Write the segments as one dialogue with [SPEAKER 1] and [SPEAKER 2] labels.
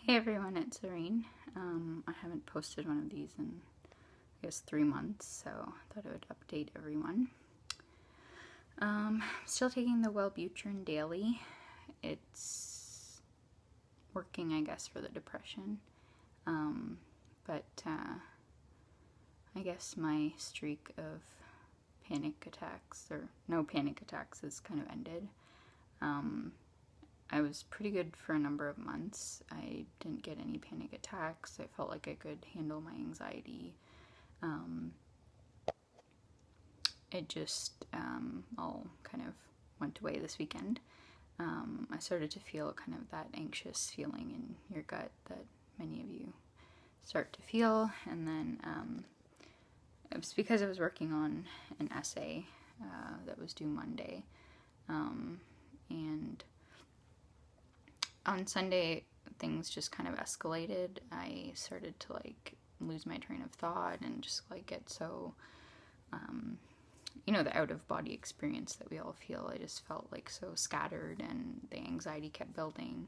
[SPEAKER 1] Hey everyone, it's Irene. I haven't posted one of these in, I guess, 3 months, so I thought I would update everyone. Still taking the Wellbutrin daily. It's working, I guess, for the depression. But I guess my streak of panic attacks, or no panic attacks, has kind of ended. I was pretty good for a number of months. I didn't get any panic attacks. I felt like I could handle my anxiety. It just all kind of went away this weekend. I started to feel kind of that anxious feeling in your gut that many of you start to feel, and then it was because I was working on an essay that was due Monday, and on Sunday, things just kind of escalated. I started to lose my train of thought and just get so, the out of body experience that we all feel. I just felt so scattered, and the anxiety kept building.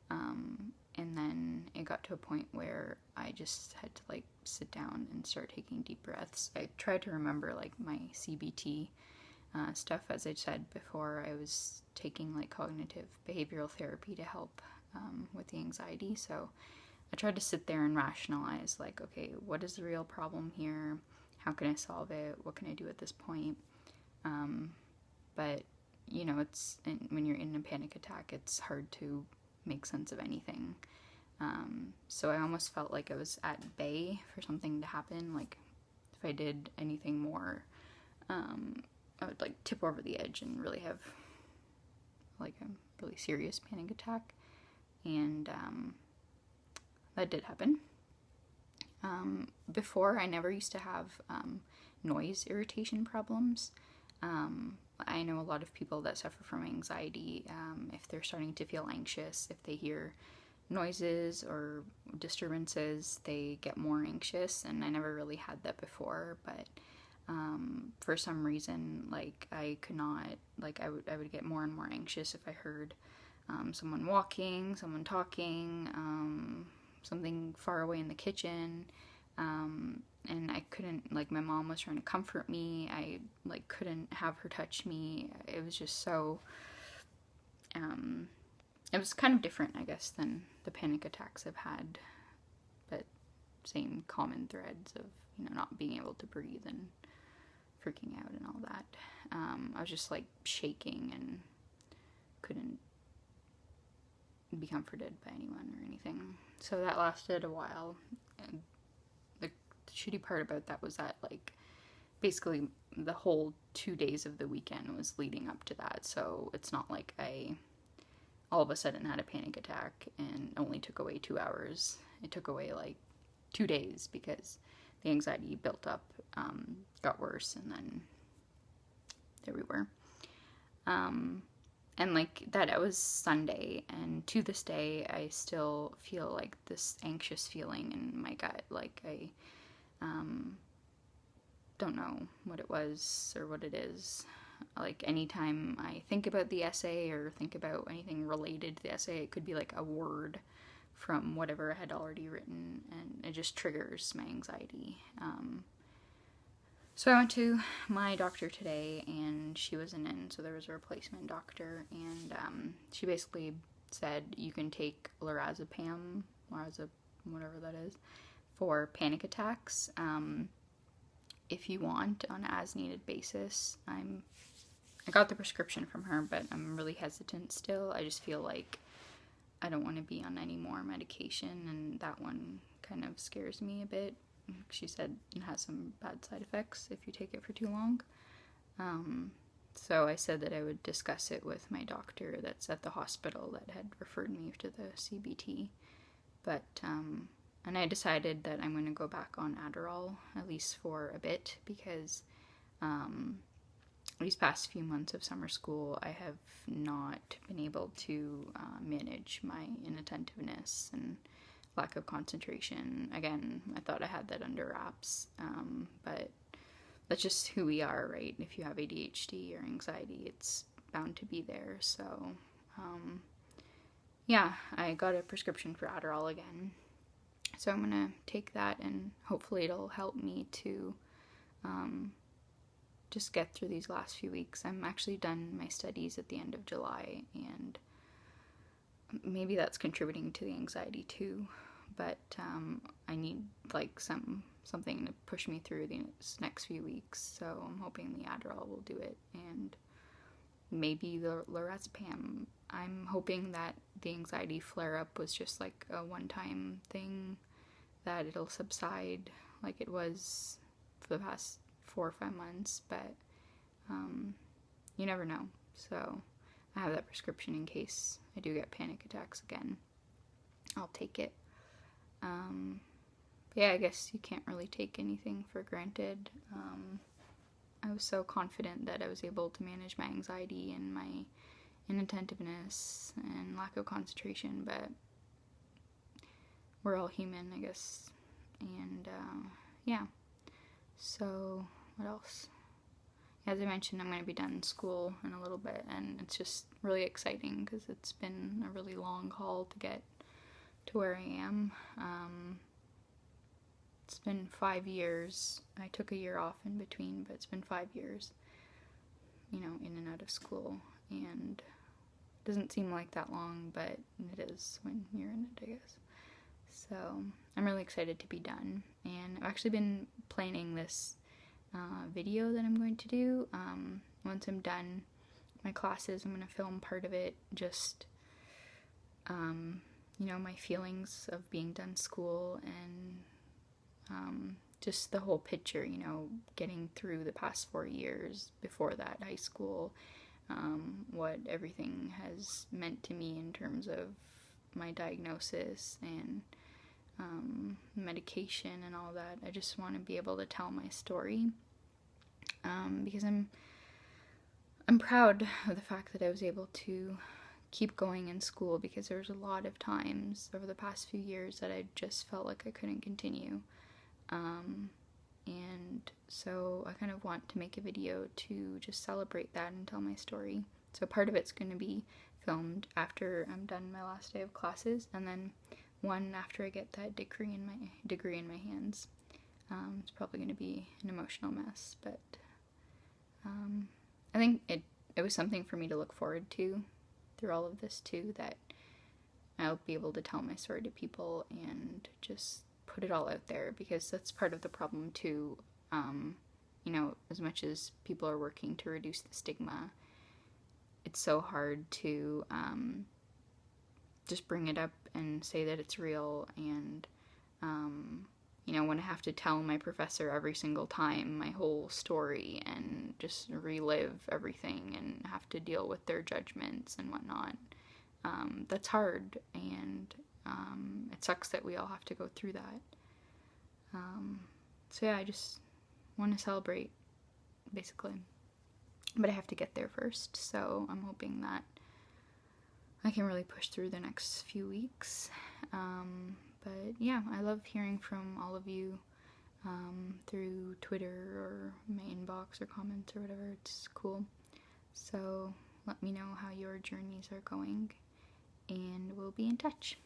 [SPEAKER 1] And then it got to a point where I just had to sit down and start taking deep breaths. I tried to remember my CBT stuff. As I said before, I was taking cognitive behavioral therapy to help with the anxiety. So I tried to sit there and rationalize okay, what is the real problem here? How can I solve it? What can I do at this point? But it's when you're in a panic attack, it's hard to make sense of anything. So I almost felt like I was at bay for something to happen. If I did anything more, I would tip over the edge and really have a really serious panic attack. And that did happen. Before, I never used to have noise irritation problems. I know a lot of people that suffer from anxiety. If they're starting to feel anxious, if they hear noises or disturbances, they get more anxious, and I never really had that before. But for some reason, I could not, I would get more and more anxious if I heard someone walking, someone talking, something far away in the kitchen, and I couldn't, my mom was trying to comfort me. I couldn't have her touch me. It was just so, it was kind of different, I guess, than the panic attacks I've had, but same common threads of not being able to breathe and freaking out and all that. I was just shaking and couldn't be comforted by anyone or anything. So that lasted a while. And the shitty part about that was that basically the whole 2 days of the weekend was leading up to that. So it's not like I all of a sudden had a panic attack and only took away 2 hours. It took away 2 days because the anxiety built up, got worse, and then there we were. And that, it was Sunday, and to this day, I still feel this anxious feeling in my gut. I don't know what it was or what it is. Anytime I think about the essay or think about anything related to the essay, it could be a word from whatever I had already written, and it just triggers my anxiety. So I went to my doctor today, and she wasn't in, so there was a replacement doctor, and she basically said you can take lorazepam, whatever that is, for panic attacks, if you want, on an as-needed basis. I got the prescription from her, but I'm really hesitant still. I just feel I don't want to be on any more medication, and that one kind of scares me a bit. She said it has some bad side effects if you take it for too long. So I said that I would discuss it with my doctor that's at the hospital that had referred me to the CBT. But, and I decided that I'm going to go back on Adderall, at least for a bit, because these past few months of summer school, I have not been able to manage my inattentiveness and lack of concentration. Again, I thought I had that under wraps, but that's just who we are, right? If you have ADHD or anxiety, it's bound to be there. So yeah, I got a prescription for Adderall again. So I'm gonna take that, and hopefully it'll help me to just get through these last few weeks. I'm actually done my studies at the end of July, and maybe that's contributing to the anxiety too. But I need like something to push me through these next few weeks. So I'm hoping the Adderall will do it, and maybe the lorazepam. I'm hoping that the anxiety flare up was just like a one-time thing, that it'll subside like it was for the past 4 or 5 months, but you never know. So I have that prescription in case I do get panic attacks again. I'll take it. Yeah, I guess you can't really take anything for granted. I was so confident that I was able to manage my anxiety and my inattentiveness and lack of concentration, but we're all human, I guess. And yeah, so what else? As I mentioned, I'm going to be done school in a little bit, and it's just really exciting because it's been a really long haul to get to where I am. It's been 5 years. I took a year off in between, but it's been 5 years, in and out of school, and it doesn't seem like that long, but it is when you're in it, I guess. So I'm really excited to be done, and I've actually been planning this video that I'm going to do. Once I'm done my classes, I'm going to film part of it, just my feelings of being done school, and just the whole picture, getting through the past 4 years before that, high school, what everything has meant to me in terms of my diagnosis and medication and all that. I just want to be able to tell my story, because I'm proud of the fact that I was able to keep going in school, because there was a lot of times over the past few years that I just felt like I couldn't continue. And so I kind of want to make a video to just celebrate that and tell my story. So part of it's going to be filmed after I'm done my last day of classes, and then one after I get that degree in my hands. It's probably going to be an emotional mess, but I think it was something for me to look forward to through all of this too, that I'll be able to tell my story to people and just put it all out there, because that's part of the problem too. As much as people are working to reduce the stigma, it's so hard to just bring it up and say that it's real, and when I have to tell my professor every single time my whole story and just relive everything and have to deal with their judgments and whatnot, that's hard, and it sucks that we all have to go through that. So yeah, I just want to celebrate, basically. But I have to get there first, so I'm hoping that I can really push through the next few weeks. But yeah, I love hearing from all of you through Twitter or my inbox or comments or whatever. It's cool. So let me know how your journeys are going, and we'll be in touch.